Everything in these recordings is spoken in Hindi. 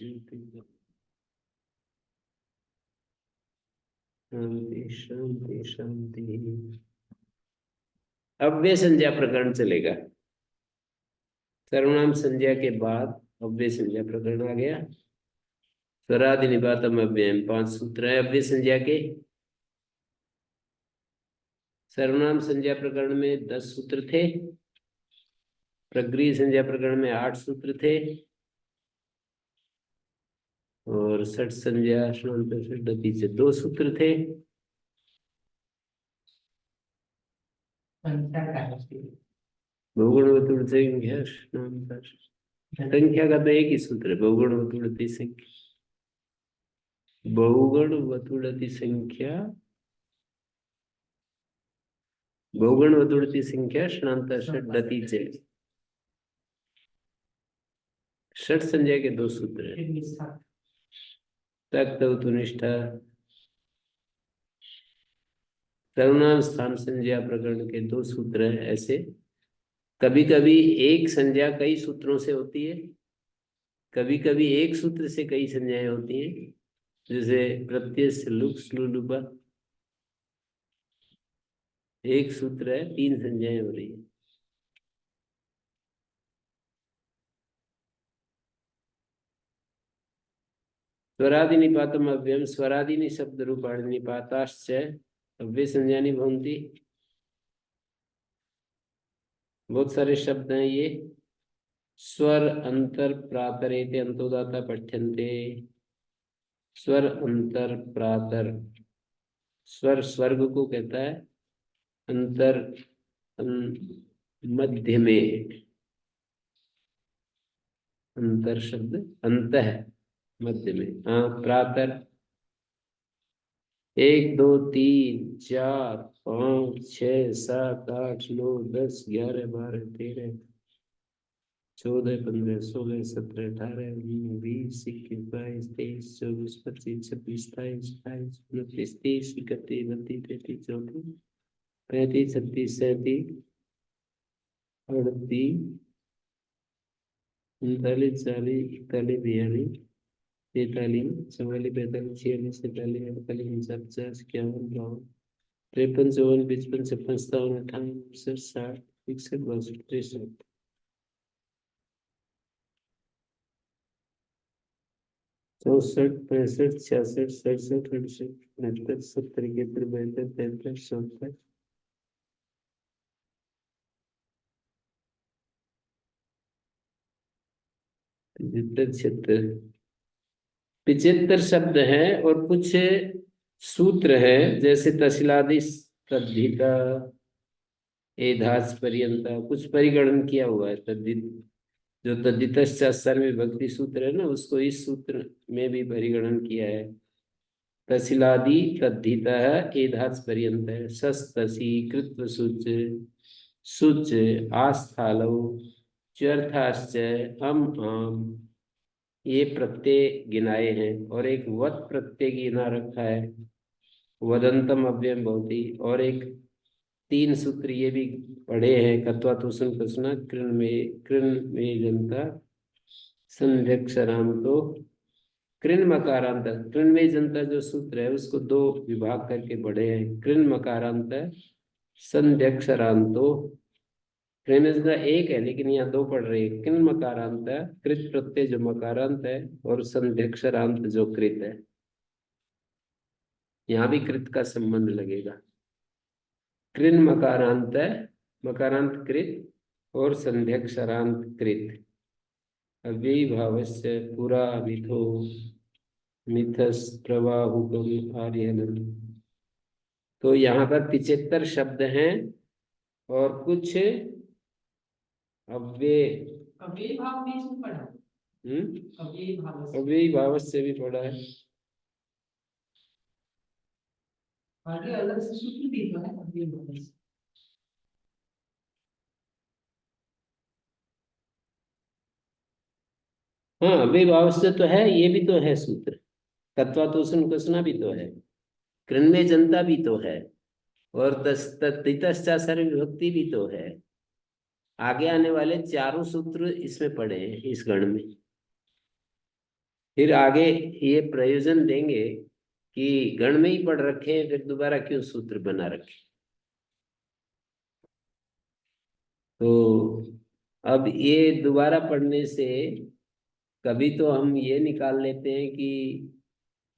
शांति शांति शांति। अव्यय संज्ञा प्रकरण चलेगा। सर्वनाम संज्ञा के बाद अव्यय संज्ञा प्रकरण आ गया। स्वरादि निपातम अव्ययम 5 सूत्र है अव्यय संज्ञा के। सर्वनाम संज्ञा प्रकरण में 10 सूत्र थे। प्रगृह्य संज्ञा प्रकरण में 8 सूत्र थे और षट संज्ञा षड्दती से 2 सूत्र थे। बहुगुण संख्या संख्या का तो एक ही सूत्र है, बहुगुण वतुड़ती संख्या। बहुगुण वतुड़ती संख्या, बहुगुण वतुड़ती संख्या षणांत षड्दती से। षट संज्ञा के 2 सूत्र हैं। तक्त निष्ठा। सर्वनाम स्थान संज्ञा प्रकरण के 2 सूत्र हैं। ऐसे कभी कभी एक संज्ञा कई सूत्रों से होती है, कभी कभी एक सूत्र से कई संज्ञाएं होती हैं। जैसे प्रत्यय लुक स्लुलुबा, एक सूत्र है 3 संज्ञाएं हो रही है। स्वरादि निपातम अव्ययम स्वरादि शब्द रूपाणि निपाताश्च अव्यय संज्ञानि भवन्ति। बहुत सारे शब्द हैं ये। स्वर अंतर प्रातरेते अंतोदाता पठ्यन्ते। स्वर अंतर प्रातर, स्वर स्वर्ग को कहता है, अंतर मध्य में, अंतर शब्द अंत है मध्य में। हाँ, प्रातर 1 2 3 4 5 6 7 8 9 10 11 12 13 14 15 16 17 18 19 20 21 22 23 24 25 26 27 28 29 30 31 32 33 34 35 36 37 38 39 40 41 42 43 44 45 46 47 48 49 50 51 52 53 54 55 56 57 58 59 60 61 62 63 64 65 66 67 68 69 70 71 72 73 74 75 75 शब्द हैं और कुछ सूत्र है। जैसे तहसीलादि तद्धिता एधास पर्यंता, कुछ परिगणन किया हुआ है। तद्धित जो तद्धितश्चासर में विभक्ति सूत्र है ना, उसको इस सूत्र में भी परिगणन किया है। तहसीलादि तद्धिता एधास पर्यंत है। सस्तसी कृत्व सुच सुच आस्थालो च्यर्थाश्च हम आम, ये प्रत्यय गिनाए हैं और एक वत प्रत्यय गिना रखा है। वदंतम अव्ययम भवति। और एक 3 सूत्र ये भी पढ़े हैं। कत्वा तुषण कसना कृण में जनता संध्यक्षराम तो कृण मकारांत। कृण में जनता जो सूत्र है उसको 2 विभाग करके पढ़े हैं। कृण मकारांत संध्यक्षरांतो। कृण में जनता एक है लेकिन यहाँ 2 पढ़ रहे हैं। कृण मकारांत कृत प्रत्यय जो मकारांत है और संध्यक्षरांत जो कृत है। यहाँ भी कृत का संबंध लगेगा। कृन मकारांत मकारांत कृत और संध्यक्षरांत कृत। अव्ययी भावस्य पुरा मिथो मिथस प्रवाहुकम आर्यनम। तो यहाँ पर 75 शब्द हैं और कुछ अव्यय भाव में पढ़ा। अव्ययी भाव से भी पढ़ा है। आगे अलग से सूत्र भी तो है अव्ययी भाव से। हाँ, अव्ययी भाव से तो है, ये भी तो है सूत्र। तत्वातोषण कसना भी तो है, कृण में जनता भी तो है और तत्तश्चासर विभक्ति भी तो है। आगे आने वाले 4 सूत्र इसमें पड़े हैं इस गण में। फिर आगे ये प्रयोजन देंगे कि गण में ही पढ़ रखे हैं, फिर दोबारा क्यों सूत्र बना रखे। तो अब ये दोबारा पढ़ने से कभी तो हम ये निकाल लेते हैं कि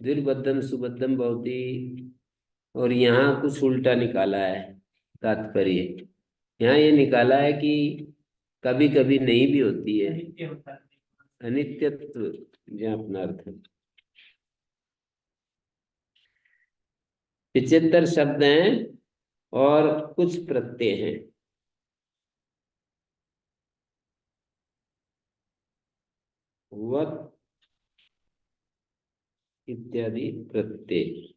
द्विर्बद्धम सुबद्धम भवति, और यहाँ कुछ उल्टा निकाला है तात्पर्य। यहाँ ये निकाला है कि कभी कभी नहीं भी होती है, अनित्यत्व ज्ञापनार्थ। 75 शब्द हैं और कुछ प्रत्यय हैं। वत इत्यादि प्रत्यय।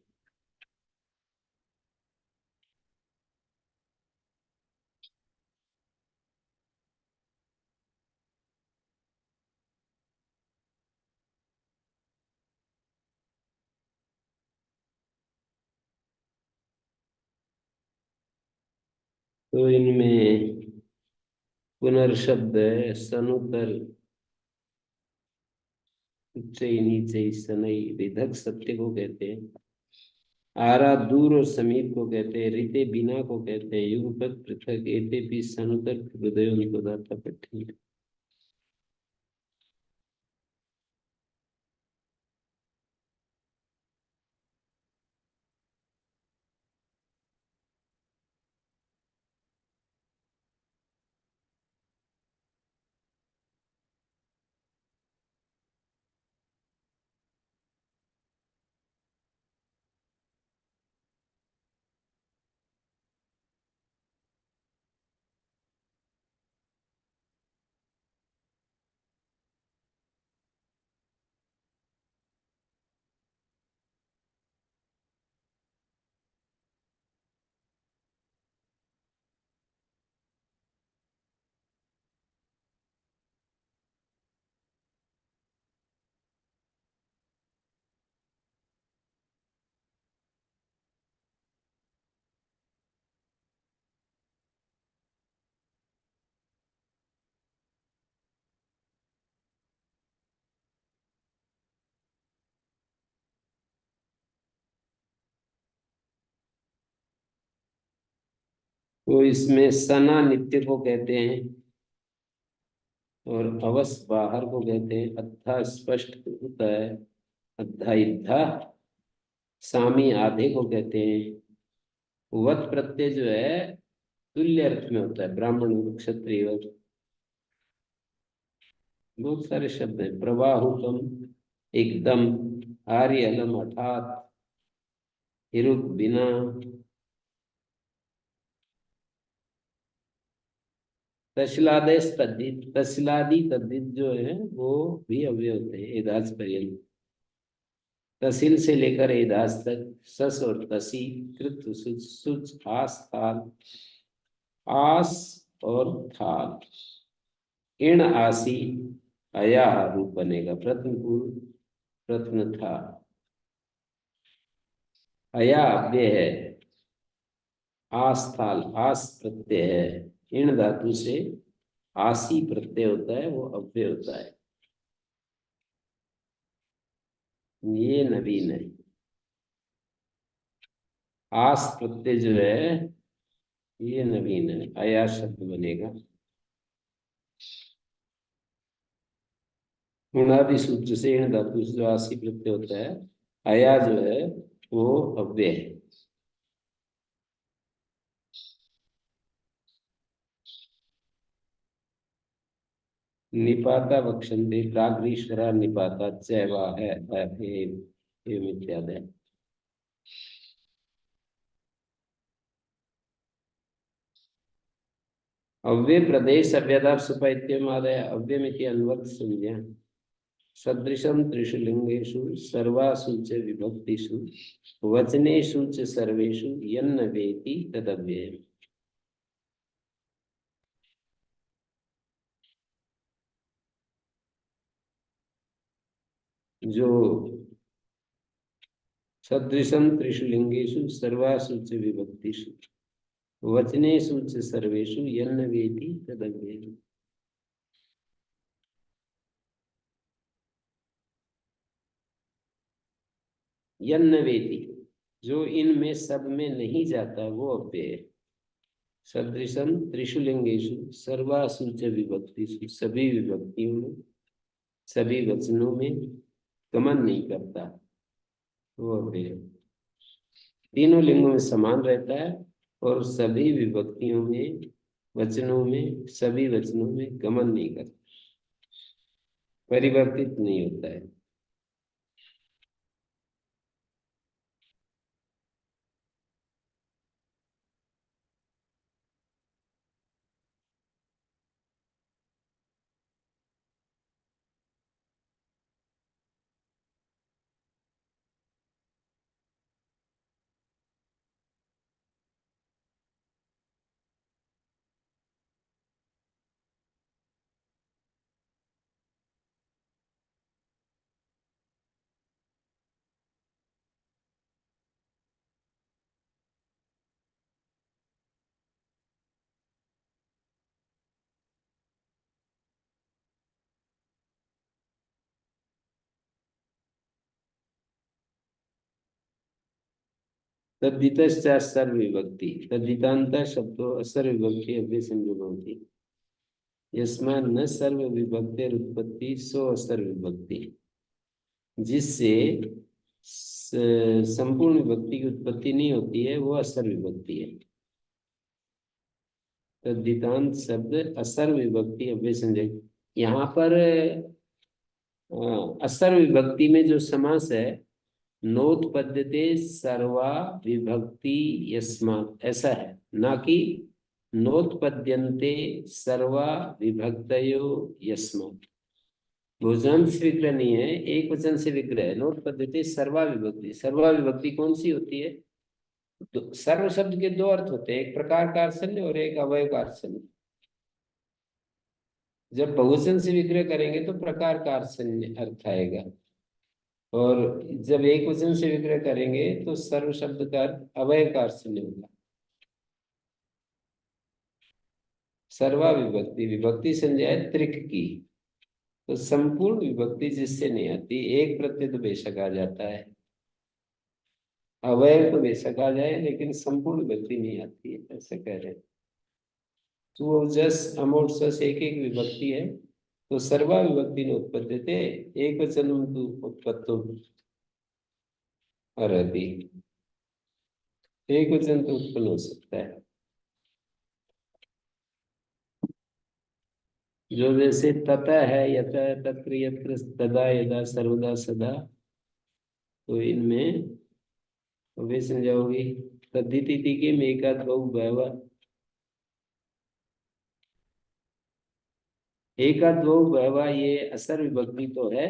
तो इनमें पुनर्शब्द है सनुतर, उच्चई नीचई सनई, रिधक सत्य को कहते हैं। आरा दूर और समीप को कहते हैं। रिते बिना को कहते हैं। युगपत पृथक एते भी सनुतर हृदय उनको दाता पठिन। तो इसमें सना नित्य को कहते हैं और अवस बाहर को कहते हैं। अद्धा स्पष्ट होता है, अद्धा इद्धा। सामी आधे को कहते हैं। वत प्रत्यय जो है तुल्य अर्थ में होता है, ब्राह्मण क्षत्रिय वत। बहुत सारे शब्द हैं। प्रवाहुकम एकदम, आर्य अलम अर्थात, हिरुक बिना। तस्लादेश तद्धित, तस्लादी तद्धित जो है वो भी अव्यय होते हैं एदाज पर्यंत। तहसील से लेकर एदाज तक सस और तसी, कृत सुच सुच आस थाल, आस और थाल, इण आसी, अया रूप बनेगा। प्रथम पूर्व प्रथम था। अया अव्यय है। आस थाल आस प्रत्यय है। इण धातु से आसी प्रत्यय होता है, वो अव्यय होता है। ये नवीन है। आस प्रत्यय जो है ये नवीन है, अया शब्द बनेगा। उणादि सूत्र से इन धातु से जो आसी प्रत्यय होता है, अया जो है वो अव्यय है। निपाता वक्षन्ते प्राग्रीश्वरा निपाता चैवा है एवं इत्यादि। अव्यय प्रदेश अव्यदाप सुपैत्यम आदय अव्यमिति अन्वत् संज्ञा सदृशम त्रिषु लिंगेषु सर्वासु च विभक्तिषु वचनेषु च सर्वेषु यन्न वेति तदव्ययम्। जो सदृशम त्रिषु लिंगेषु सर्वासु च विभक्तिषु वचनेषु च सर्वेषु यन्न वेति तदव्ययम्। 。 . 。 . 。 . 。 . 。 . 。 . 。 . 。 . 。 . 。 . 。 . 。 。 . 。 . 。 . 。 . 。 . 。 . 。 . 。 . 。 . 。 . 。 . 。 . 。 . 。 . 。 . 。 . यन्न वेति, जो इनमें सब में नहीं जाता वो अव्यय है। सदृशम त्रिषु लिंगेषु सर्वासु च विभक्तिषु, सभी विभक्तियों में, सभी वचनों में गमन नहीं करता वो अव्यय है। तीनों लिंगों में समान रहता है और सभी विभक्तियों में, वचनों में, सभी वचनों में गमन नहीं करता, परिवर्तित नहीं होता है। तद्धितश्च सर्वविभक्ति तद्धितान्त शब्दों असर्वविभक्ति अव्यय संज्ञो भवति। यस्मात् न सर्वविभक्तिरुत्पत्ति सो असर्वविभक्ति, जिससे संपूर्ण विभक्ति की उत्पत्ति नहीं होती है वो असर्वविभक्ति है। तद्धितांत शब्द असर्वविभक्ति अव्यय संज्ञा। यहाँ पर असर्वविभक्ति में जो समास है, नोत्पद्यते सर्वा विभक्ति यस्मात्, ऐसा है, ना कि नोत्पद्यन्ते सर्वा विभक्तयो यस्मात्। बहुवचन से विग्रह नहीं है, एक वचन से विग्रह है। नोत्पद्यते सर्वा विभक्ति, सर्वा विभक्ति कौन सी होती है? सर्व शब्द के दो अर्थ होते हैं, एक प्रकार का अर्थ और एक अवयव का अर्थ। जब बहुवचन से विग्रह करेंगे तो प्रकार का अर्थ आएगा, और जब एक वचन से विग्रह करेंगे तो सर्व शब्द का अर्थ अवयव का अर्थ होगा। सर्वा विभक्ति, विभक्ति संज्ञा है त्रिक की, तो संपूर्ण विभक्ति जिससे नहीं आती, एक प्रत्यय तो बेशक आ जाता है, अवयव तो बेशक आ जाए, लेकिन संपूर्ण विभक्ति नहीं आती है, ऐसे कह रहे हैं। तो जस अमोट सस एक एक विभक्ति है, तो सर्वा विभक्ति ने उत्पत्ति थे, एक वचन उत्पत्तो अर्हति, एक वचन तो उत्पन्न हो सकता है। जो जैसे तथा है, यथ, तत्र, यत्र, तदा, यदा, सर्वदा, सदा, तो इनमें वे समझाओगी। तद्धिति के में एकाद बहु बहवा, एकाद बहु बहवा ये असर विभक्ति तो है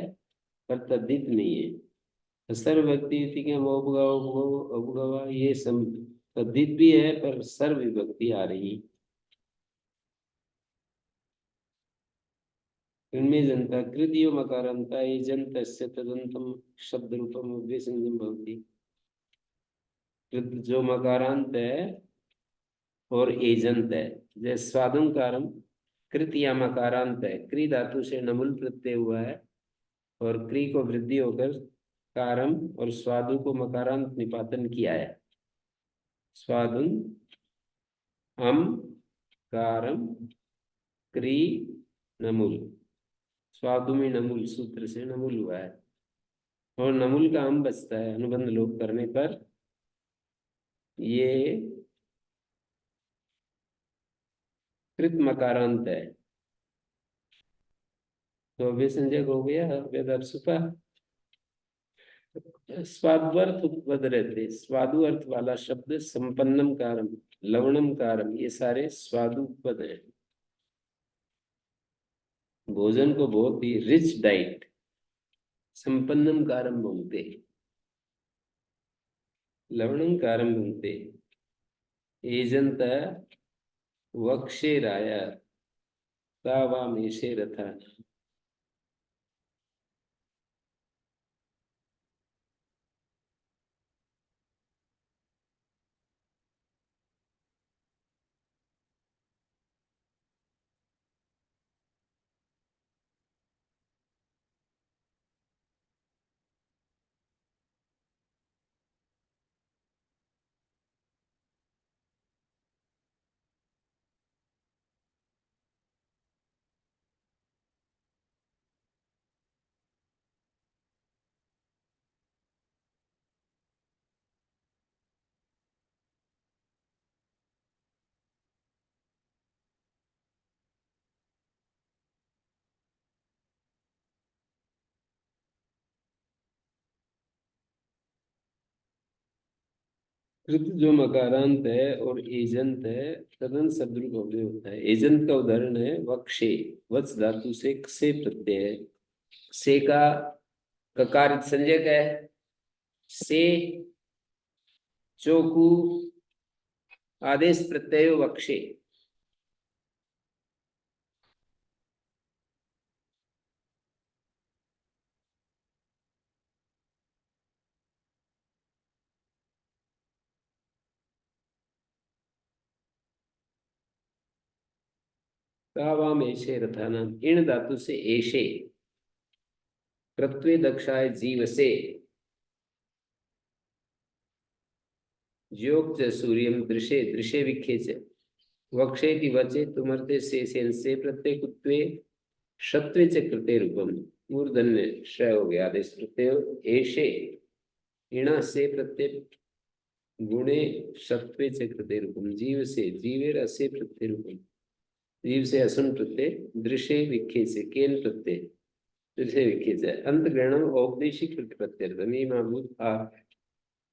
पर तद्धित नहीं है। असर विभक्ति के अवगवा ये सम तद्धित भी है पर सर्व विभक्ति आ रही। इनमें जनता कृतियो मकारांता ये जंत तदंतम शब्द रूपम अव्यसंज्ञम भवति। कृत जो मकारांत है और एजंत है, जैसे स्वादुकारम कृत या मकारांत है, क्री धातु से नमुल प्रत्यय हुआ है और क्री को वृद्धि होकर कारम और स्वादु को मकारांत निपातन किया है। स्वादुन अम कारम क्री नमुल, स्वादु में नमुल सूत्र से नमुल हुआ है और नमुल का हम बचता है अनुबंध लोप करने पर। ये कृत मकारांत है, तो अव्यय संज्ञक हो गया वेद सुपा। स्वाद्वर्थ उपपद रहते, स्वादु अर्थ वाला शब्द संपन्नम कारम, लवणम कारम, ये सारे स्वादु पद है। भोजन को बहुत ही रिच डाइट संपन्नम कारम बोलते, लवणम कारम बोलते। एजंत वक्षे राया तावामेशे रथा। कृत जो मकारांत है और एजंत है, तदन शब्द रूप अव्यय होता है। एजंत का उदाहरण है वक्षे। वत्स धातु से क्षे प्रत्यय है। से का ककार संज्ञक है। से चोकु आदेश प्रत्यय वक्षे। तावाम ऐशे रथानाम। इण धातु से ऐशे। कृत्वे दक्षाय जीव से। ज्योक च सूर्यम दृशे दृशे विखे च। वक्षेति वचे तुमर्ते से प्रत्यय कुत्वे शत्वे च कृते रूपम। मूर्धन्य श हो गया आदेश प्रत्यय ऐशे। इणा से प्रत्यय गुणे सत्वे च कृते रूपम। जीव से जीवेर असे प्रत्यय रूपम। जीव से असुन प्रत्यय। दृशे विखे से केन प्रत्यय। दृशे विखे से अंत ग्रहणम औपदेशिक प्रत्यय मामूद आ।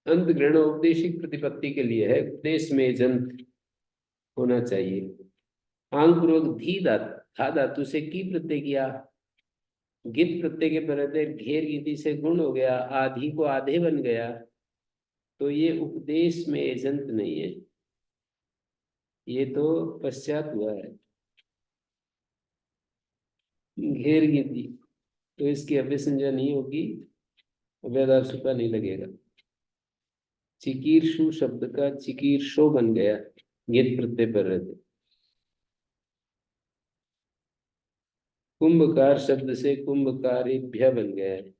अंत ग्रहण औपदेशिक प्रतिपत्ति के लिए है। उपदेश में जंत होना चाहिए। आंग पूर्वक धी धातु धा धातु से की प्रत्यय किया। गित प्रत्यय के पहले घेर गीति से गुण हो गया। आधी को आधे बन गया। तो ये उपदेश में एजंत नहीं है। ये तो पश्चात हुआ है। घेर गीति तो इसकी अभिसंज्ञा नहीं होगी। अव्ययदार सुपा नहीं लगेगा। चिकीर्षु शब्द का चिकीर्षो बन गया। गित प्रत्यय पर रहते। कुंभकार शब्द से कुंभकारेभ्य बन गया है।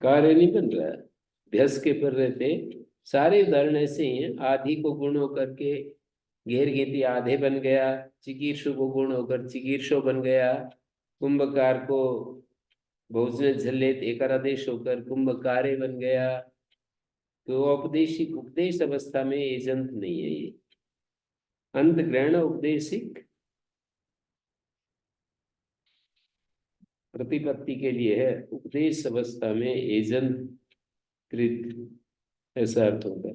कार्य नहीं बन रहा है। भ्यस के पर रहते। सारे उदाहरण ऐसे ही हैं। आधि को गुण होकर के घेर घेती आधे बन गया। चिकीर्षु को गुण होकर चिकीर्षो बन गया। कुंभकार को बहुवचन झल्लेत एकारादेश होकर कुंभकारे बन गया। तो औपदेशिक उपदेश अवस्था में एजंत नहीं है ये। अंत ग्रहण उपदेशिक प्रतिपत्ति के लिए है। उपदेश अवस्था में एजंत कृत ऐसा अर्थ होगा।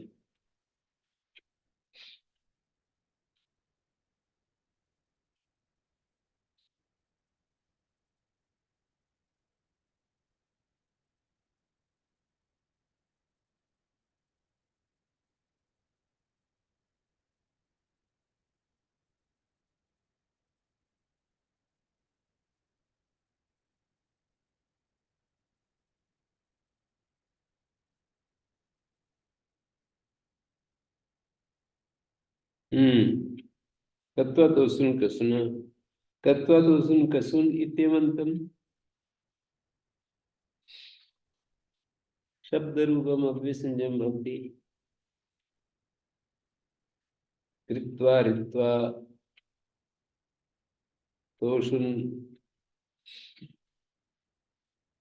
तत्व तो सुन कसुना। तत्व तो सुन कसुन इत्यवंतम शब्द रूपम अव्यसंजम भवति। कृत्वा ऋत्वा तोषुन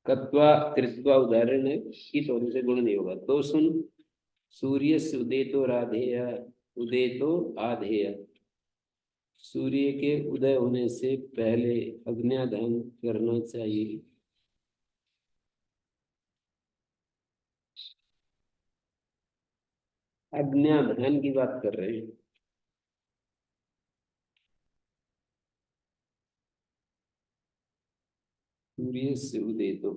कत्वा कृत्वा उदाहरण है। इस होने से गुण नहीं होगा। तोषुन सूर्य से उदय तो राधेय। उदय तो आधेय। सूर्य के उदय होने से पहले अग्न्याधान करना चाहिए। अग्न्याधान की बात कर रहे हैं। सूर्य से उदय तो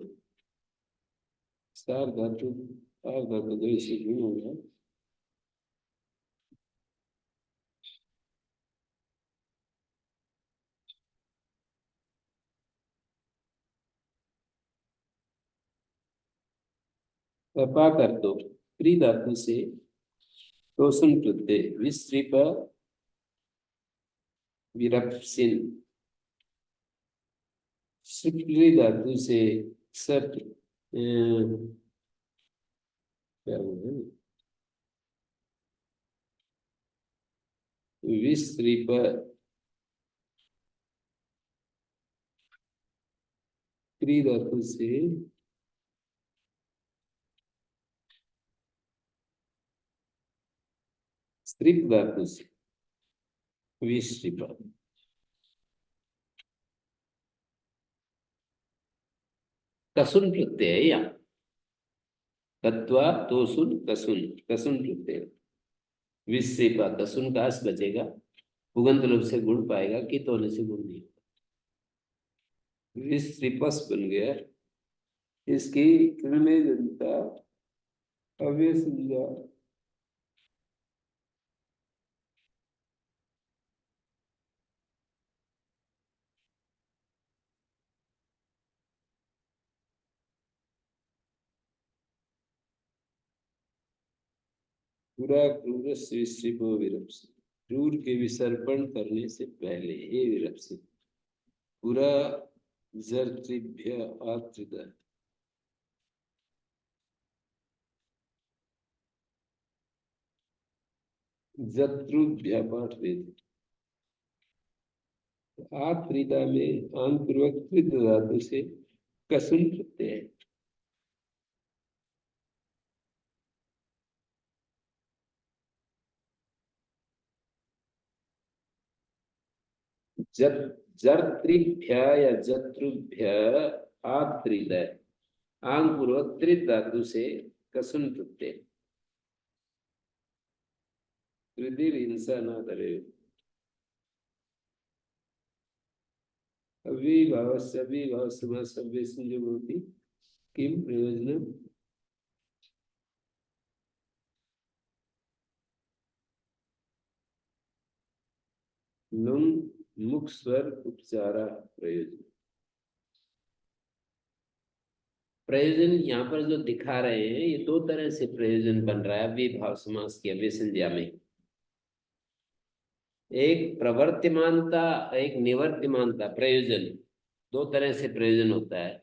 सार धातु सार धातु दो इसी गुण होगा। पा कर दो प्री धातु से तोषण प्रत्यय विस्त्रीप विरप्सिन। शुक्ली धातु से सप क्या बोले विस्त्रीप प्री धातु से स्त्रीप धातु से विस्त्रीप। कसुन प्रत्यय है यहाँ। तत्वा तोसुन कसुन, कसुन प्रत्यय। विश्रेपा कसुन कास बचेगा, पुगंत लोभ से गुण पाएगा, कित होने से गुण नहीं होगा। विश्रिपस बन गया। इसकी कृण्य जनता अव्यय संज्ञा। पूरा क्रूर से विश्रिपो विरप्सित, क्रूर के विसर्पण करने से पहले हे विरप्सित, पूरा जर्त्रिभ्य आत्रित, जत्रुभ्य पाठ वेद। आत्रिता में आंग पूर्वक त्रित धातु से कसुन प्रत्यय है। जत जर्त्रिभ्य या जत्रुभ्य आत्रित, आंग पूर्वक त्रित धातु से कसुन प्रत्यय। त्रिदिर हिंसा न करे। अविभाव से अविभाव समास अव्यय संयोग होती, किम प्रयोजनम। लुंग मुख स्वर उपचारा प्रयोजन। प्रयोजन यहाँ पर जो दिखा रहे हैं ये दो तरह से प्रयोजन बन रहा है अविभाव समास की अव्यय संज्ञा में। एक प्रवर्तमानता, एक निवर्तमानता। प्रयोजन दो तरह से प्रयोजन होता है।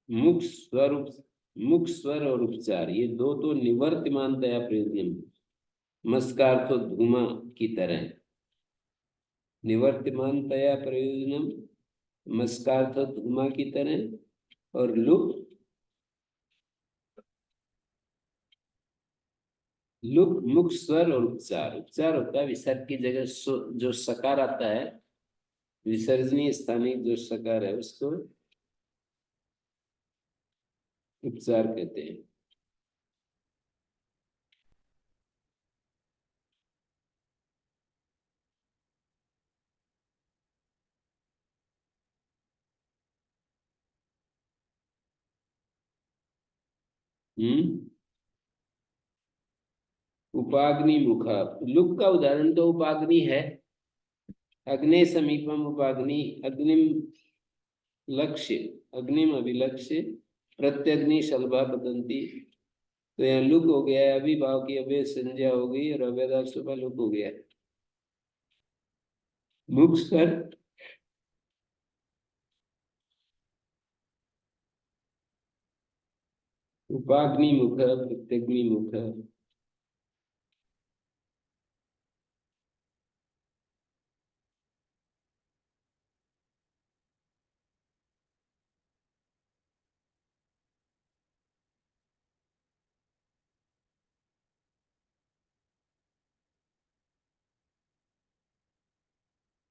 मुख स्वर मुख स्वर और उपचार, ये दो तो निवर्तमानतया प्रयोजन। मस्कार तो धूमा की तरह निवर्तमानतया प्रयोजनम, मस्कार तो धूमा की तरह। और लुक, लुक मुख स्वर और उपचार। उपचार होता है विसर्ग की जगह जो सकार आता है, विसर्जनीय स्थानिक जो सकार है उसको उपचार कहते हैं। उपाग्नि मुखा, लुक का उदाहरण तो उपाग्नि है। अग्नि समीपम उपाग्नि, अग्निम लक्ष्य, अग्निम अभिलक्ष्य, प्रत्यग्नि शलभा बदंती। तो यहाँ लुक हो गया है, अभिभाव की अव्यय संज्ञा हो गई और अव्ययदार्थ सुबह लुक हो गया। मुख स्वर उपाग्नि मुख, प्रत्यग्नि मुख।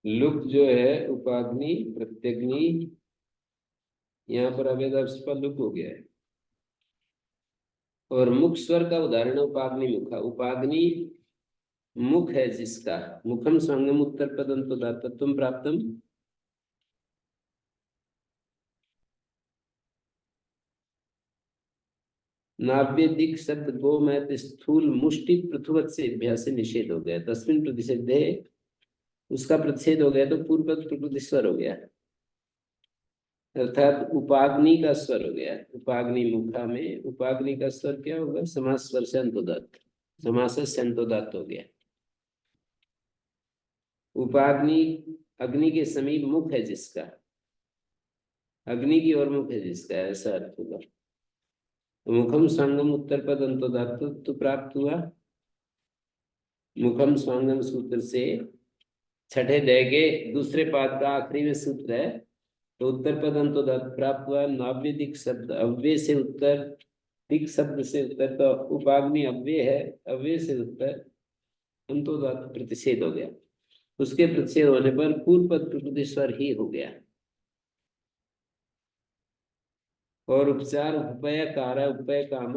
लुक जो है उपाग्नि प्रत्यग्नि, यहाँ पर अव्ययदार्थ सुबह लुक हो गया है। और मुख स्वर का उदाहरण उपाग्नि मुखा। उपाग्नि मुख है जिसका, मुखम संगम उत्तर पदंतो दातत्वम प्राप्तम। नाभ्य दिक शब्द गो मैत स्थूल मुष्टि पृथुवत से अभ्यास से निषेध हो गया। तस्मिन प्रतिषेध है, उसका प्रतिषेध हो गया तो पूर्व पद प्रकृति स्वर हो गया, अर्थात उपाग्नि का स्वर हो गया। उपाग्नि मुखा में उपाग्नि का स्वर क्या होगा, समास स्वर से अंतोदात, समास से अंतोदात हो गया। उपाग्नि अग्नि के समीप मुख है जिसका, अग्नि की ओर मुख है जिसका, ऐसा अर्थ होगा। तो मुखम संगम उत्तर पद अंतोदात तो प्राप्त हुआ। मुखम स्वांगम सूत्र से छठे दय के दूसरे पाद का आखिरी में सूत्र है, तो उत्तर पद अंतोदात प्राप्त हुआ। नाव्य दिक शब्द अव्यय से उत्तर, दिक शब्द से उत्तर, तो उपाग्नि अव्यय है, अव्यय से उत्तर अंतोदात प्रतिषेध हो गया। उसके प्रतिषेध होने पर पूर्व पद प्रकृति स्वर ही हो गया। और उपचार उपय कार उपय काम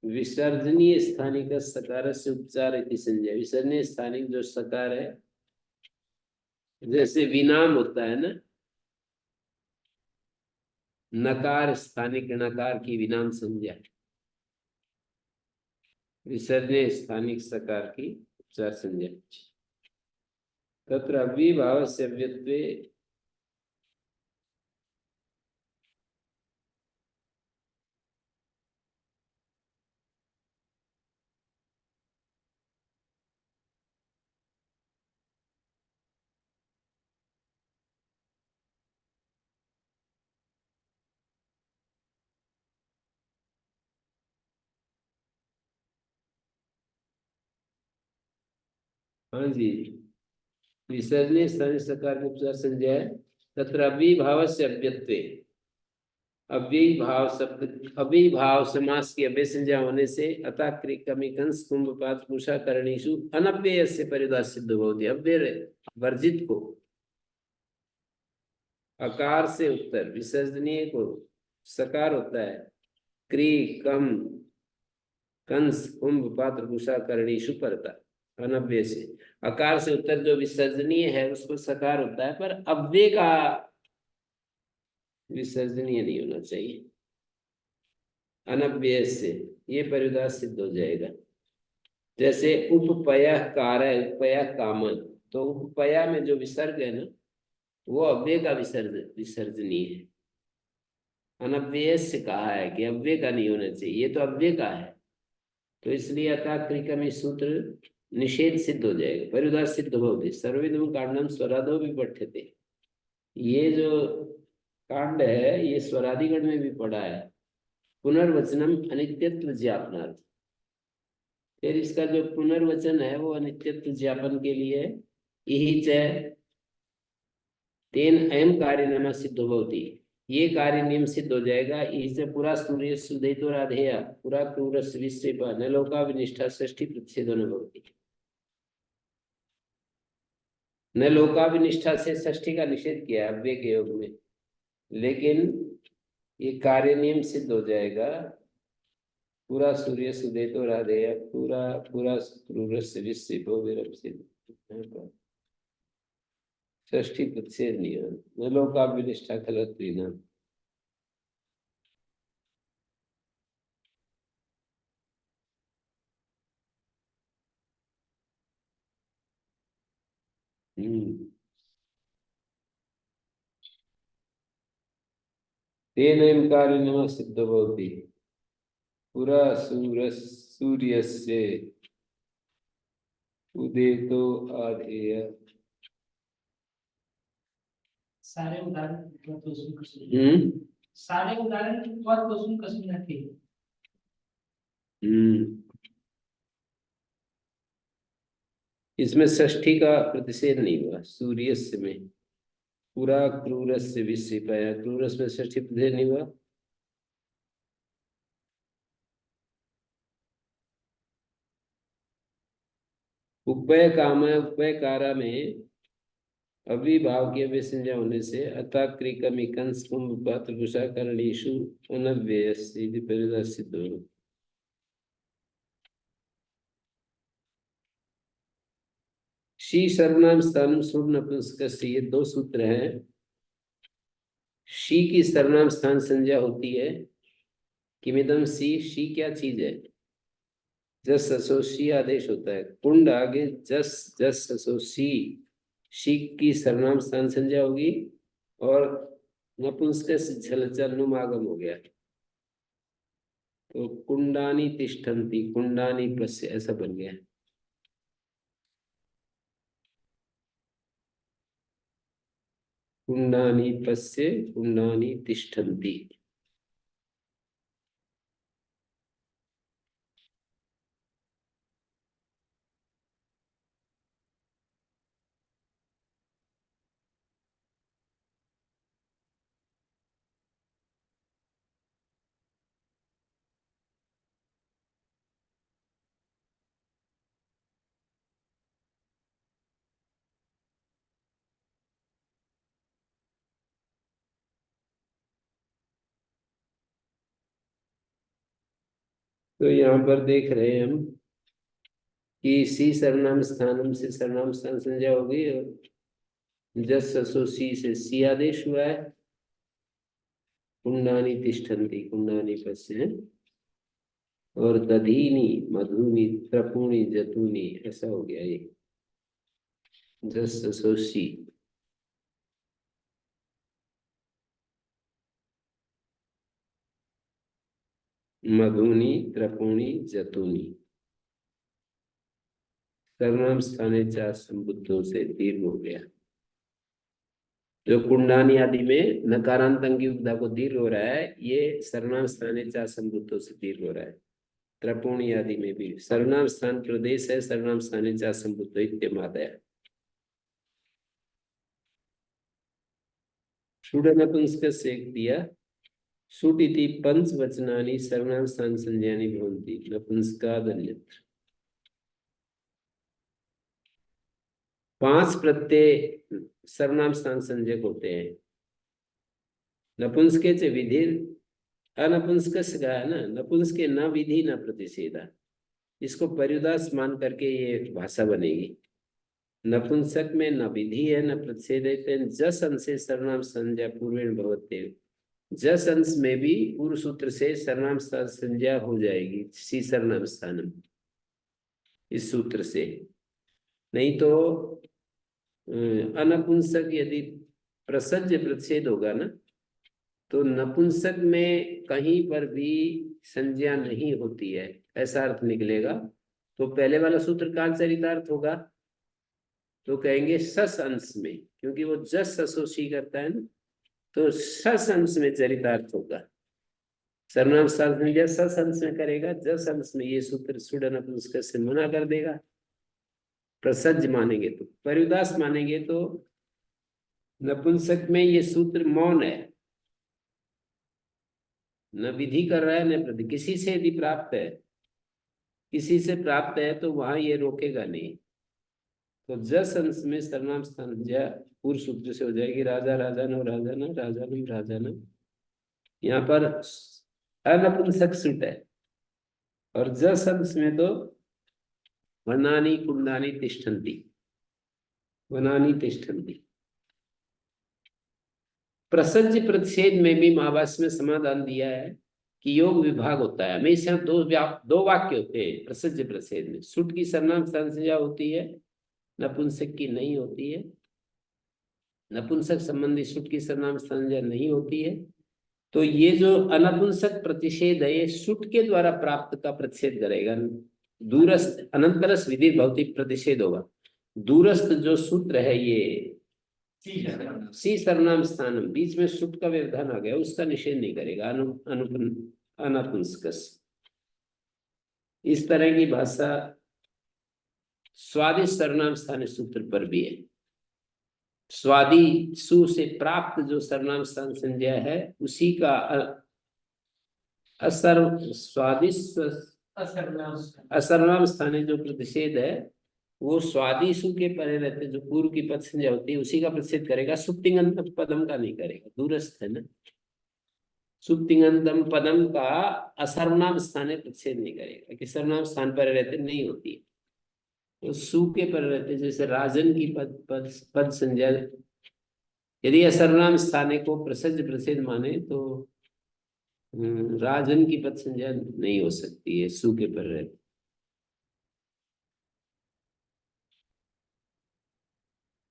विसर्जनीय स्थानिक सकार से उपचार इति संज्ञा। विसर्जनीय स्थानिक जो सकार है, जैसे विनाम होता है ना, नकार स्थानिक नकार की विनाम संज्ञा, विसर्जनीय स्थानिक सकार की उपचार संज्ञा। तत्र अव्ययीभाव से अव्यत्वे हाँ जी, विसर्जनीय स्थानिक सकार की उपचार संज्ञा है। तत्र अव्ययीभाव से अव्यत्वे, अव्ययी भाव शब्द अव्ययी भाव समास की अव्यय संज्ञा होने से अतः क्रिकमी कंस कुंभ पात्र कुशा करणीषु अनव्यय से परिदा सिद्ध होती। अव्यय वर्जित को अकार से उत्तर, विसर्जनीय को सकार होता है, क्री कम कंस कुंभ पात्र कुशा करणीषु परता, अनव्यय से। अकार से उत्तर जो विसर्जनीय है उसको सकार होता है, पर अव्यय का विसर्जनीय नहीं होना चाहिए, अनव्यय से ये परिदास सिद्ध हो जाएगा। जैसे उपपय कार उपया कामन, तो उपपया में जो विसर्ग है ना, वो अव्यय का विसर्जनीय है। अनव्यय से कहा है कि अव्यय का नहीं होना चाहिए, ये तो अव्यय का है, तो इसलिए अतः क्रिकमी सूत्र निषेध सिद्ध हो जाएगा, परिदास सिद्ध होते। सर्वविधम कांडम स्वरादो भी पठ्यते, ये जो कांड है ये स्वरादिगण में भी पढ़ा है। पुनर्वचनम अनित्यत्व ज्ञापनार्थ, फिर इसका जो पुनर्वचन है वो अनित्यत्व ज्ञापन के लिए, यही च तेन अयम कार्य नाम सिद्ध होती, ये कार्य नियम सिद्ध हो जाएगा। इससे पूरा सूर्य सुदयितो राधेय पूरा क्रूर विश्व न लोका विनिष्ठा षष्ठी प्रतिषेधो न भवति। न लोकाविनिष्ठा से षष्ठी का निषेध किया है अव्यय के योग में, लेकिन ये कार्य नियम सिद्ध हो जाएगा। पूरा सूर्य सुदयितो राधेय पूरा पूरा क्रूर विश्व विरम सिद्ध, षष्ठी प्रतिषेध नियम न लोकाविनिष्ठा खलत प्रीणा। तेन कार्य सिद्ध होती पुरा सूर्य से उदय तो आधेय। सारे उदाहरण तो उसमें सारे उदाहरण तो उसमें कसम रखे। इसमें षष्ठी का प्रतिषेध नहीं हुआ। सूर्य में पूरा क्रूरस से विश्व पाया, क्रूरस में षष्ठी प्रतिषेध नहीं हुआ। उपय काम उपय कारा में अविभाव की अव्यय संज्ञा होने से अतः क्रिकमी कंस कुंभ पात्र कुशा करणीषु अनव्यय सिद्ध हो। शी सर्वनाम स्थान सुर नपुंसक से, ये दो सूत्र हैं। शी की सर्वनाम स्थान संज्ञा होती है किमिदम सी, शी क्या चीज है, जस असोसी आदेश होता है। कुंड आगे जस जस असोसी, शी की सर्वनाम स्थान संज्ञा होगी, और नपुंसक से झलचल नुमागम हो गया, तो कुंडानी तिष्ठन्ति, कुंडानी पश्य ऐसा बन गया। कुंडानी पश्य कुंडानी तिष्ठन्ति। तो यहाँ पर देख रहे हैं हम कि सी सर्वनाम स्थानम से सर्वनाम स्थान संज्ञा होगी, और जस ससो सी से सी आदेश हुआ है। कुंडानी तिष्ठन्ति, कुंडानी पश्य है, और दधीनी मधुनी त्रपुणी जतुनी, ऐसा हो गया ये जस ससो सी। मधुनी त्रपुणी जतुनी, सर्वनाम स्थाने चार संबुद्धों से दीर्घ हो गया। जो कुंडानी आदि में नकारांत अंगी उपधा को दीर्घ हो रहा है, ये सर्वनाम स्थाने चार संबुद्धों से दीर्घ हो रहा है। त्रपुणी आदि में भी सर्वनाम स्थान प्रदेश है, सर्वनाम स्थाने चार संबुद्ध इत्यमादय। सुडनपुंसक से दिया सुट इति पंच वचनानि सर्वनाम स्थान संज्ञानि भवन्ति नपुंसकादन्यत्र। 5 प्रत्यय सर्वनाम स्थान संज्ञक होते हैं। नपुंसके च विधि अनपुंसकस्य का है ना, नपुंसके न विधि न प्रतिषेधा, इसको पर्युदास मान करके ये भाषा बनेगी। नपुंसक में न विधि है न प्रतिषेध, जस अंश से सर्वनाम संज्ञा पूर्वेण भवते, जस अंश में भी पूर्व सूत्र से सर्वनाम स्थान संज्ञा हो जाएगी, सी सर्वनाम स्थानम, इस सूत्र से। नहीं तो अनपुंसक यदि प्रसज्य प्रतिषेध होगा ना, तो नपुंसक में कहीं पर भी संज्ञा नहीं होती है, ऐसा अर्थ निकलेगा। तो पहले वाला सूत्र का चरितार्थ होगा, तो कहेंगे सस अंश में, क्योंकि वो जस ससोशी करता है ना, तो सस अंश में चरितार्थ होगा। सर्वनाम स्थान संज्ञा सस अंश में करेगा, जस अंश में ये सूत्र सुड नपुंसक से मना कर देगा। प्रसज्ज मानेंगे तो, परिउदास मानेंगे तो नपुंसक में ये सूत्र मौन है, न विधि कर रहा है न प्रति, किसी से यदि प्राप्त है, किसी से प्राप्त है तो वहां ये रोकेगा नहीं। तो जस अंश में सर्वनाम स्थान संज्ञा पूर्व सूत्र से हो जाएगी, राजा राजानम राजानम राजानम राजानम। यहाँ पर अनपुंसक सुट है, और जस अंश में तो वनानी कुंडानी तिष्ठन्ति, वनानी तिष्ठन्ति। प्रसज्य प्रतिषेध में भी महाभाष्य में समाधान दिया है कि योग विभाग होता है, हमेशा दो वाक्य होते हैं प्रसज्य प्रतिषेध में। सुट की सर्वनाम स्थान संज्ञा होती है, नपुंसक की नहीं होती है। नपुंसक संबंधी सुट की सर्वनाम स्थान संज्ञा नहीं होती है। तो ये जो अनपुंसक प्रतिषेध है, ये सुट के द्वारा प्राप्त का प्रतिषेध करेगा। दूरस्थ अनंतरस विधि भौतिक प्रतिषेध होगा। दूरस्थ जो सूत्र है ये सी सर्वनाम स्थान, बीच में सुट का व्यवधान आ गया, उसका निषेध नहीं करेगा अनपुंसकस। इस तरह की भाषा स्वादिष्ट सर्वनाम स्थान सूत्र पर भी है। स्वादि सु से प्राप्त जो सर्वनाम स्थान संज्ञा है, उसी का स्वादिष्ट असर्वनाम स्थाने जो प्रतिषेध है, वो स्वादिशु के परे रहते, जो पूर्व की पद संज्ञा होती है उसी का प्रतिषेध करेगा, सुप्तिंगंत पदम का नहीं करेगा। दूरस्थ है ना, सुप्तिंगंतम पदम का असर्वनाम स्थाने प्रतिषेध नहीं करेगा, कि सर्वनाम स्थान पर रहते नहीं होती है। तो सु के पर रहते, जैसे राजन की पद संज्ञा यदि असर्वनाम स्थाने को प्रसज्ज प्रतिषेध माने, तो राजन की पद संज्ञा नहीं हो सकती है, सु के पर रहते।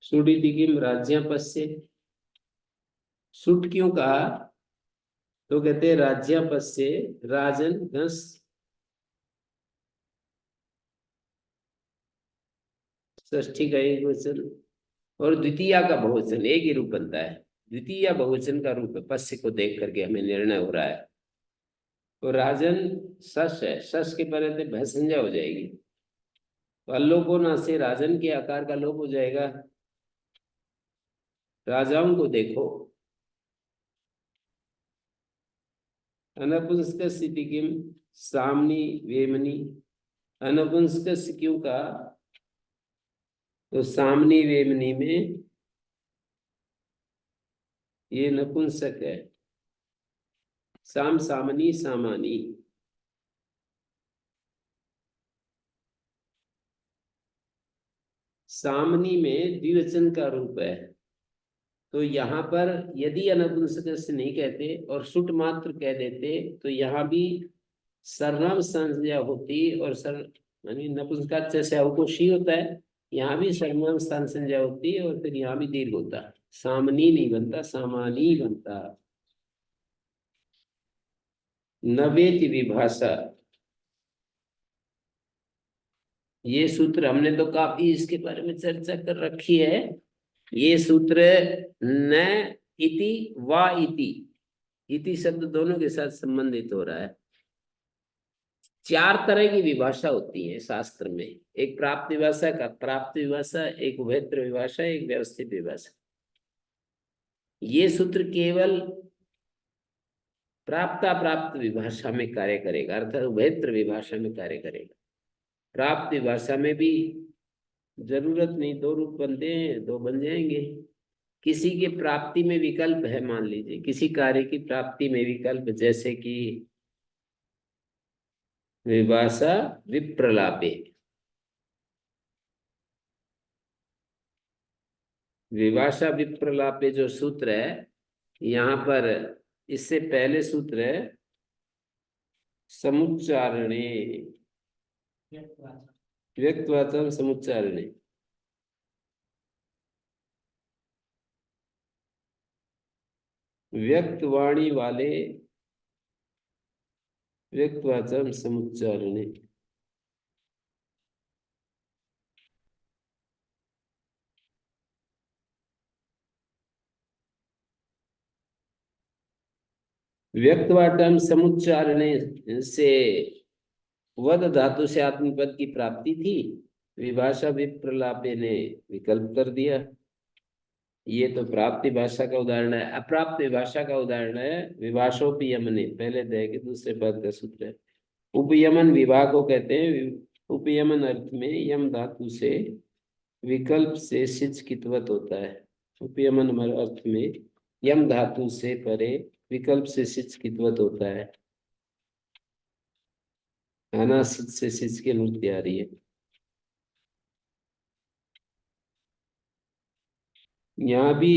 सुडिति किम राज्यापस्य, सुट क्यों कहा, तो कहते हैं राज्यापस्य राजन घस षष्ठी का एक वचन और द्वितीय का बहुवचन, एक ही रूप बनता है। द्वितीय बहुवचन का रूप है, पश्य को देख करके हमें निर्णय हो रहा है। तो राजन सस है, सस के पर भय संज्ञा हो जाएगी, तो अल्लोपोना से राजन के आकार का लोप हो जाएगा। राजाओं को देखो। अनपुंसक स्थिति किम सामनी वेमनी, अनपुंसक क्यों का, तो सामनी वेमनी में ये नपुंसक है। साम सामनी सामानी, सामनी में द्विवचन का रूप है, तो यहाँ पर यदि अनपुंसक से नहीं कहते और सुट मात्र कह देते तो यहाँ भी सर्वनाम संज्ञा होती, और सर यानी नपुंसकाच से अवकोशी होता है, यहाँ भी सर्वनाम स्थान संज्ञा होती है, और फिर यहाँ भी दीर्घ होता है, सामनी नहीं बनता, सामानी बनता। नवेति विभाषा, ये सूत्र हमने तो काफी इसके बारे में चर्चा कर रखी है। ये सूत्र न इति वा इति शब्द दोनों के साथ संबंधित हो रहा है। चार तरह की विभाषा होती है शास्त्र में, एक प्राप्त विभाषा का प्राप्त विभाषा, एक उभयत्र विभाषा, एक व्यवस्थित विभाषा। ये सूत्र केवल प्राप्त विभाषा में कार्य करेगा, अर्थात उभयत्र विभाषा में कार्य करेगा। प्राप्त विभाषा में भी जरूरत नहीं, दो रूप बनते हैं, दो बन जाएंगे। किसी के प्राप्ति में विकल्प है, मान लीजिए किसी कार्य की प्राप्ति में विकल्प, जैसे कि विभाषा विप्रलापे, विभाषा विप्रलापे जो सूत्र है यहाँ पर, इससे पहले सूत्र है समुच्चारणे, व्यक्तवाचन समुच्चारणे। व्यक्तवाणी वाले व्यक्तवाचन समुच्चारणे। व्यक्तवाचन समुच्चारणे से वद धातु से आत्मपद की प्राप्ति थी, विभाषा विप्रलापे ने विकल्प कर दिया। ये तो प्राप्ति भाषा का उदाहरण है। अप्राप्त भाषा का उदाहरण है विभाषोपयमने, पहले दे के दूसरे पद का सूत्र है। उपयमन विवाह को कहते हैं। उपयमन अर्थ में यम धातु से विकल्प से सिच कितवत होता है। उपयमन अर्थ में यम धातु से परे विकल्प से सिच कितवत होता है। आना सिच से सिच की अनुवृत्ति आ रही है। यहाँ भी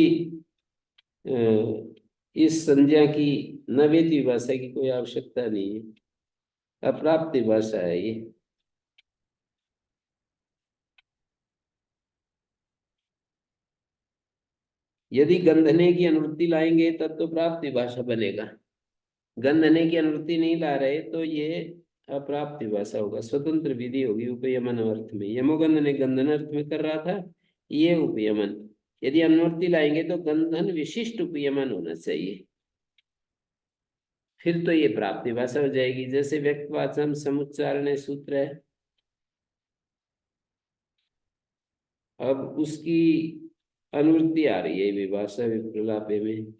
इस संज्ञा की नवेति भाषा की कोई आवश्यकता नहीं है, अप्राप्त भाषा है ये। यदि गंधने की अनुवृत्ति लाएंगे तब तो प्राप्त भाषा बनेगा, गंधने की अनुवृत्ति नहीं ला रहे तो ये अप्राप्त भाषा होगा, स्वतंत्र विधि होगी उपयमन अर्थ में। यमोगंध ने गंधन अर्थ में कर रहा था, ये उपयमन। यदि अनुवृत्ति लाएंगे तो गंधन विशिष्ट उपयमन होना चाहिए, फिर तो ये प्राप्ति भाषा हो जाएगी। जैसे व्यक्तवाचन समुच्चारण सूत्र है, अब उसकी अनुवृत्ति आ रही है विभाषा विप्रलापे में,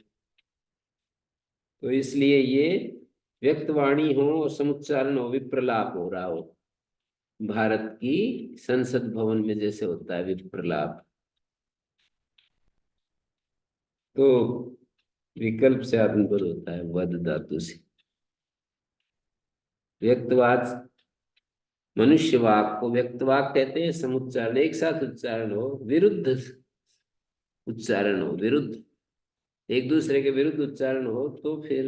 तो इसलिए ये व्यक्तवाणी हो और समुच्चारण हो, विप्रलाप हो रहा हो। भारत की संसद भवन में जैसे होता है विप्रलाप, तो विकल्प से आत्मपद होता है वद धातु से। व्यक्तवाच मनुष्यवाक को व्यक्तवाक कहते हैं। समुच्चारण एक साथ उच्चारण हो, विरुद्ध उच्चारण हो, विरुद्ध एक दूसरे के विरुद्ध उच्चारण हो तो फिर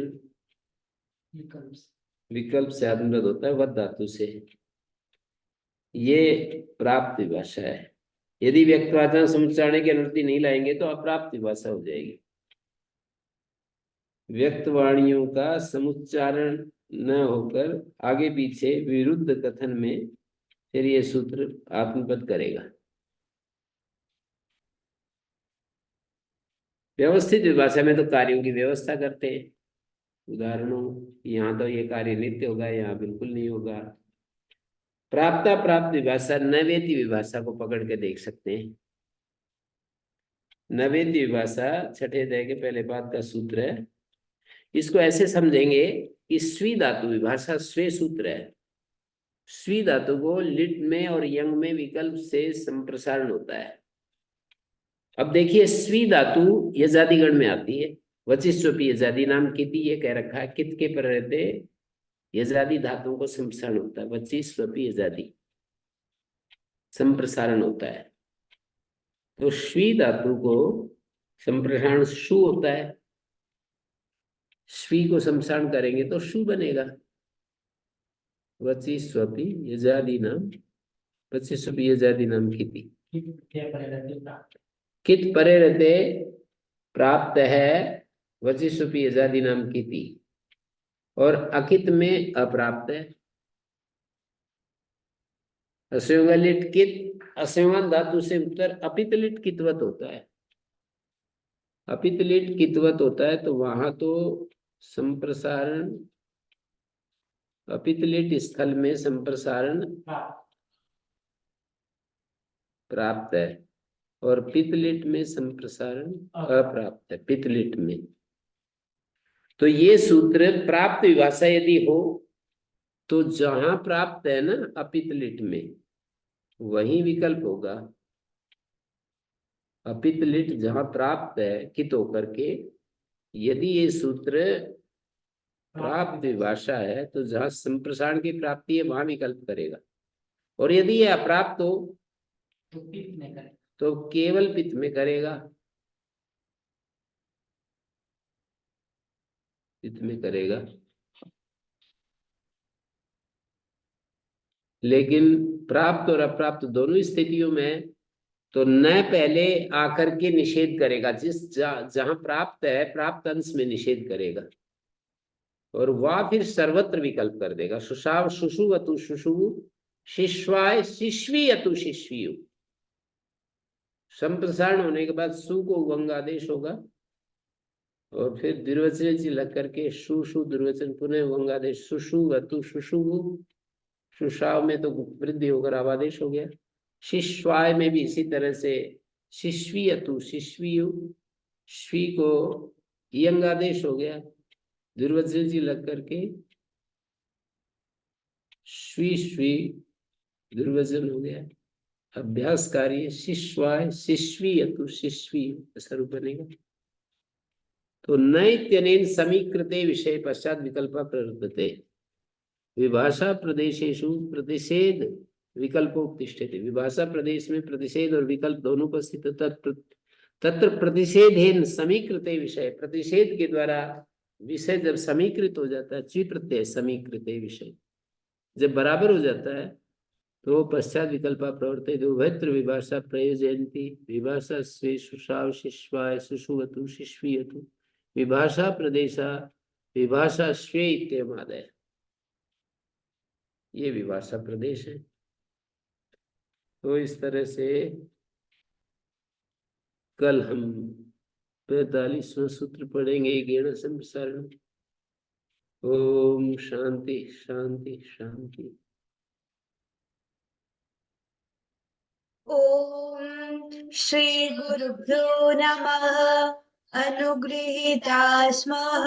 विकल्प से आत्मपद होता है वद धातु से। ये प्राप्त भाषा है। यदि व्यक्तवाचन समुच्चारण की अनुवृत्ति नहीं लाएंगे तो अप्राप्त भाषा हो जाएगी। व्यक्तवाणियों का समुच्चारण न होकर आगे पीछे विरुद्ध कथन में फिर ये सूत्र आत्मपद करेगा। व्यवस्थित विभाषा में तो कार्यों की व्यवस्था करते हैं, उदाहरणों, यहाँ तो ये कार्य नित्य होगा, यहाँ बिल्कुल नहीं होगा। प्राप्त विभाषा नवेति विभाषा को पकड़ के देख सकते हैं। नवेति विभाषा छठे अध्याय के पहले पाद का सूत्र है। इसको ऐसे समझेंगे कि स्वी धातु विभाषा स्वे सूत्र है। स्वी धातु को लिट में और यंग में विकल्प से संप्रसारण होता है। अब देखिए स्वी धातु यजादि गण में आती है, वचिस्वपी यजादि नाम किति ये कह रखा है, कित के पर रहते यजादि धातुओं को संप्रसारण होता है, वचिस्वपी यजादि संप्रसारण होता है। तो श्वी धातु को संप्रसारण शु होता है, श्वी को संप्रसारण करेंगे तो शु बनेगा। वची स्वपि यजादि नाम, वची स्वपि यजादि नाम किति। कित परे रहते प्राप्त है, वची स्वपि यजादि नाम किति, और अकित में अप्राप्त है। असंयोगलिट कित, असंयोगान धातु से उत्तर अपितलिट कितवत होता है। अपितलिट कितवत होता है तो वहां तो संप्रसारण, अपितलिट स्थल में संप्रसारण प्राप्त है और पितलिट में संप्रसारण अप्राप्त है, पितलिट में। तो ये सूत्र प्राप्त विभाषा यदि हो तो जहां प्राप्त है ना अपितलिट में, वही विकल्प होगा। अपितलिट जहां प्राप्त है कित होकर के, यदि ये सूत्र प्राप्त विभाषा है तो जहां संप्रसारण की प्राप्ति है वहां विकल्प करेगा, और यदि ये अप्राप्त हो तो पित्त में करेगा, तो केवल पित्त में करेगा, पित्त में करेगा। लेकिन प्राप्त और अप्राप्त दोनों स्थितियों में तो न पहले आकर के निषेध करेगा, जहां प्राप्त है प्राप्त अंश में निषेध करेगा, और वह फिर सर्वत्र विकल्प कर देगा। सुषाव शुशु अतु शुशु, शिश्वाय शिश्वी अतु शिश्वी। संप्रसारण होने के बाद सु को उभंग आदेश होगा और फिर द्विवचन ची लग करके शु शु द्विवचन पुनः उभंग आदेश, सुषु अतु शुशु। सुषाव में तो वृद्धि होकर आवादेश हो गया। शिश्वाय में भी इसी तरह से शिश्वी अतु शिश्वी, श्वी को यंग आदेश हो गया, द्विवचन जी लग करके श्वी श्वी द्विवचन हो गया। अभ्यास कार्य शिश्वाय शिश्वी अतु शिश्वी ऐसा रूप बनेगा। तो नैत्यनेन समीकृते विषय पश्चात विकल्प प्रवर्तते, विभाषा प्रदेशेषु प्रतिषेध विकल्पोत्तिष्ठते। विभाषा प्रदेश में प्रतिषेध और विकल्प दोनों उपस्थित, तत्र प्रतिषेधेन समीकृते विषय, प्रतिषेध के द्वारा विषय जब समीकृत हो जाता है, ची प्रत्यय समीकृते विषय जब बराबर हो जाता है तो पश्चात विकल्प प्रवर्तित। उभयत्र विभाषा प्रयोजयन्ति, विभाषा स्वे सुषाव शिश्वाय सुषुवतु शिश्वीयतु, विभाषा प्रदेशा विभाषा स्वे इत्यमादय। ये विभाषा प्रदेश है। तो इस तरह से कल हम 45वां सूत्र पढ़ेंगे गैर संप्रसारण। ओम शांति शांति शांति। ओम श्री गुरुभ्यो नमः। अनुगृहीता स्मः।